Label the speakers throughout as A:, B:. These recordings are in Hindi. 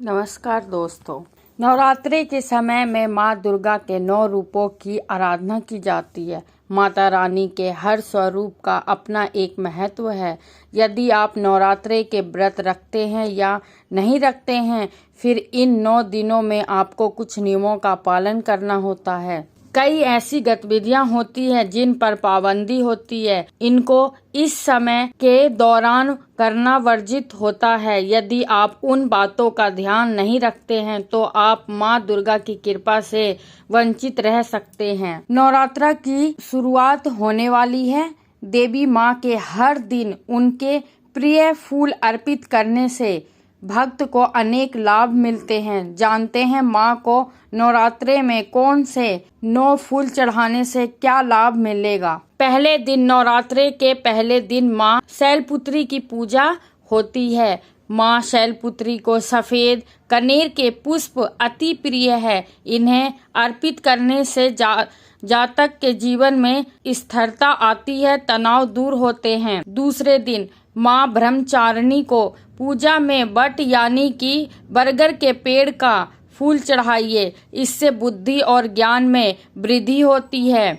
A: नमस्कार दोस्तों। नवरात्रि के समय में माँ दुर्गा के 9 रूपों की आराधना की जाती है। माता रानी के हर स्वरूप का अपना एक महत्व है। यदि आप नवरात्रि के व्रत रखते हैं या नहीं रखते हैं, फिर इन 9 दिनों में आपको कुछ नियमों का पालन करना होता है। कई ऐसी गतिविधियां होती हैं जिन पर पाबंदी होती है। इनको इस समय के दौरान करना वर्जित होता है। यदि आप उन बातों का ध्यान नहीं रखते हैं तो आप माँ दुर्गा की कृपा से वंचित रह सकते हैं। नवरात्र की शुरुआत होने वाली है। देवी माँ के हर दिन उनके प्रिय फूल अर्पित करने से भक्त को अनेक लाभ मिलते हैं। जानते हैं माँ को नवरात्रे में कौन से 9 फूल चढ़ाने से क्या लाभ मिलेगा। पहले दिन, नवरात्रे के पहले दिन माँ शैलपुत्री की पूजा होती है। माँ शैलपुत्री को सफेद कनेर के पुष्प अति प्रिय है। इन्हें अर्पित करने से जातक के जीवन में स्थिरता आती है, तनाव दूर होते हैं। दूसरे दिन माँ ब्रह्मचारिणी को पूजा में बट यानी कि बरगद के पेड़ का फूल चढ़ाइए। इससे बुद्धि और ज्ञान में वृद्धि होती है।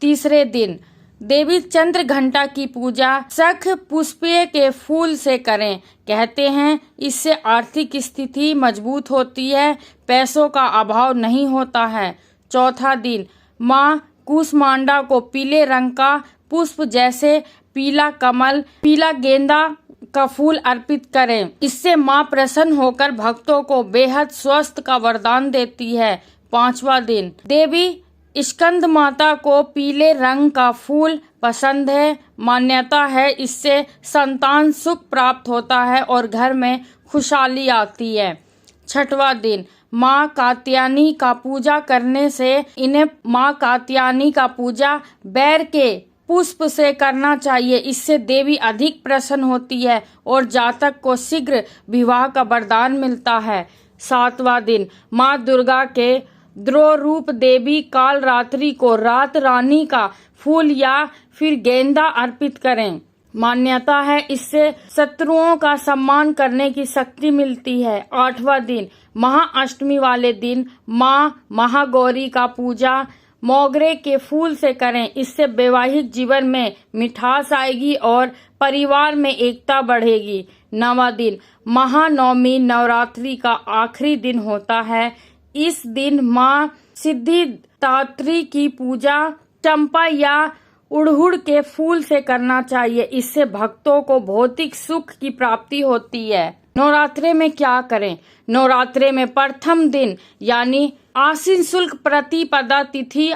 A: तीसरे दिन देवी चंद्र घंटा की पूजा शंख पुष्पीय के फूल से करें। कहते हैं इससे आर्थिक स्थिति मजबूत होती है, पैसों का अभाव नहीं होता है। चौथा दिन माँ कूष्मांडा को पीले रंग का पुष्प जैसे पीला कमल, पीला गेंदा का फूल अर्पित करें। इससे माँ प्रसन्न होकर भक्तों को बेहद स्वस्थ का वरदान देती है। पांचवा दिन देवी स्कंद माता को पीले रंग का फूल पसंद है। मान्यता है इससे संतान सुख प्राप्त होता है और घर में खुशहाली आती है। छठवां दिन माँ कात्यायनी का पूजा करने से इन्हें माँ कात्यायनी का पूजा बैर के पुष्प से करना चाहिए। इससे देवी अधिक प्रसन्न होती है और जातक को शीघ्र विवाह का वरदान मिलता है। सातवां दिन माँ दुर्गा के द्रौ रूप देवी कालरात्रि को रात रानी का फूल या फिर गेंदा अर्पित करें। मान्यता है इससे शत्रुओं का सम्मान करने की शक्ति मिलती है। आठवां दिन महाअष्टमी वाले दिन माँ महागौरी का पूजा मोगरे के फूल से करें। इससे वैवाहिक जीवन में मिठास आएगी और परिवार में एकता बढ़ेगी। 9वां दिन महानवमी नवरात्रि का आखिरी दिन होता है। इस दिन माँ सिद्धिदात्री की पूजा चंपा या उड़हुड़ के फूल से करना चाहिए। इससे भक्तों को भौतिक सुख की प्राप्ति होती है। नवरात्रे में क्या करें? नवरात्रे में प्रथम दिन यानी आश्विन शुक्ल प्रतिपदा तिथि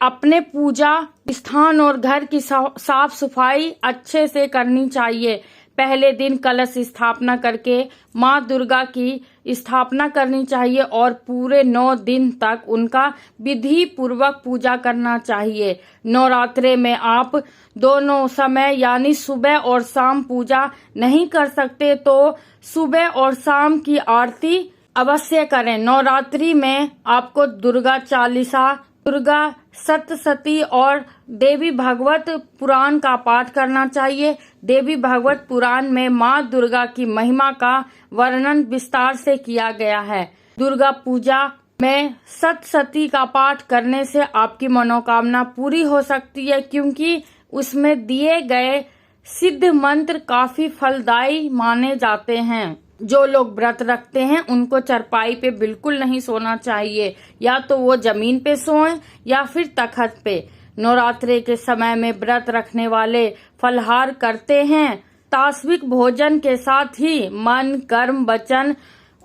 A: अपने पूजा स्थान और घर की साफ सफाई अच्छे से करनी चाहिए। पहले दिन कलश स्थापना करके माँ दुर्गा की स्थापना करनी चाहिए और पूरे 9 दिन तक उनका विधि पूर्वक पूजा करना चाहिए। नवरात्रे में आप दोनों समय यानी सुबह और शाम पूजा नहीं कर सकते तो सुबह और शाम की आरती अवश्य करें। नवरात्रि में आपको दुर्गा चालीसा, दुर्गा सप्तशती और देवी भागवत पुराण का पाठ करना चाहिए। देवी भागवत पुराण में माँ दुर्गा की महिमा का वर्णन विस्तार से किया गया है। दुर्गा पूजा में सप्तशती का पाठ करने से आपकी मनोकामना पूरी हो सकती है, क्योंकि उसमें दिए गए सिद्ध मंत्र काफी फलदायी माने जाते हैं। जो लोग व्रत रखते हैं उनको चरपाई पे बिल्कुल नहीं सोना चाहिए, या तो वो जमीन पे सोएं या फिर तखत पे। नवरात्रि के समय में व्रत रखने वाले फलाहार करते हैं। तात्विक भोजन के साथ ही मन, कर्म, वचन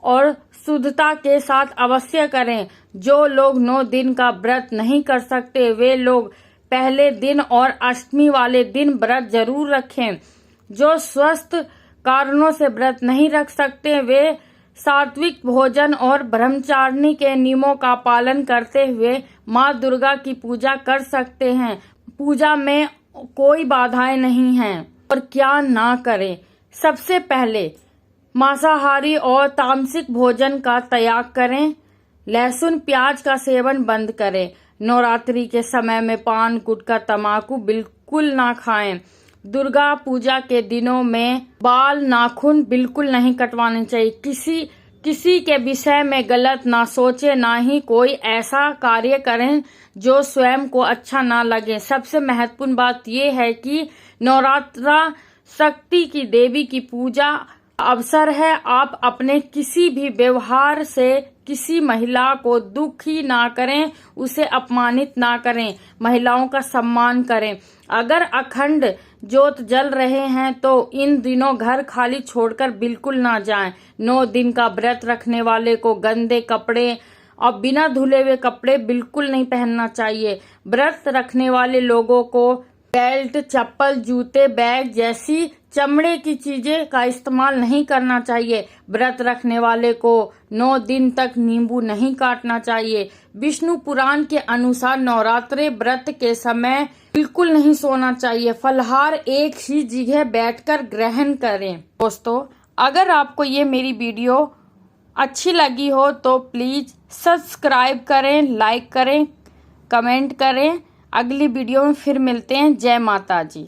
A: और शुद्धता के साथ अवश्य करें। जो लोग 9 दिन का व्रत नहीं कर सकते वे लोग पहले दिन और अष्टमी वाले दिन व्रत जरूर रखें। जो स्वस्थ कारणों से व्रत नहीं रख सकते वे सात्विक भोजन और ब्रह्मचारिणी के नियमों का पालन करते हुए माँ दुर्गा की पूजा कर सकते हैं। पूजा में कोई बाधाएं नहीं हैं। और क्या ना करें? सबसे पहले मांसाहारी और तामसिक भोजन का त्याग करें। लहसुन प्याज का सेवन बंद करें। नवरात्रि के समय में पान, गुटखा, तम्बाकू बिल्कुल ना खाएं। दुर्गा पूजा के दिनों में बाल नाखून बिल्कुल नहीं कटवाने चाहिए। किसी के विषय में गलत ना सोचे, ना ही कोई ऐसा कार्य करें जो स्वयं को अच्छा ना लगे। सबसे महत्वपूर्ण बात यह है कि नवरात्रा शक्ति की देवी की पूजा अवसर है। आप अपने किसी भी व्यवहार से किसी महिला को दुखी ना करें, उसे अपमानित ना करें, महिलाओं का सम्मान करें। अगर अखंड ज्योत जल रहे हैं तो इन दिनों घर खाली छोड़कर बिल्कुल ना जाएं। 9 दिन का व्रत रखने वाले को गंदे कपड़े और बिना धुले हुए कपड़े बिल्कुल नहीं पहनना चाहिए। व्रत रखने वाले लोगों को बेल्ट, चप्पल, जूते, बैग जैसी चमड़े की चीजें का इस्तेमाल नहीं करना चाहिए। व्रत रखने वाले को 9 दिन तक नींबू नहीं काटना चाहिए। विष्णु पुराण के अनुसार नवरात्रे व्रत के समय बिल्कुल नहीं सोना चाहिए। फलहार एक ही जगह बैठकर ग्रहण करें। दोस्तों, अगर आपको ये मेरी वीडियो अच्छी लगी हो तो प्लीज सब्सक्राइब करें, लाइक करें, कमेंट करें। अगली वीडियो में फिर मिलते हैं। जय माता जी।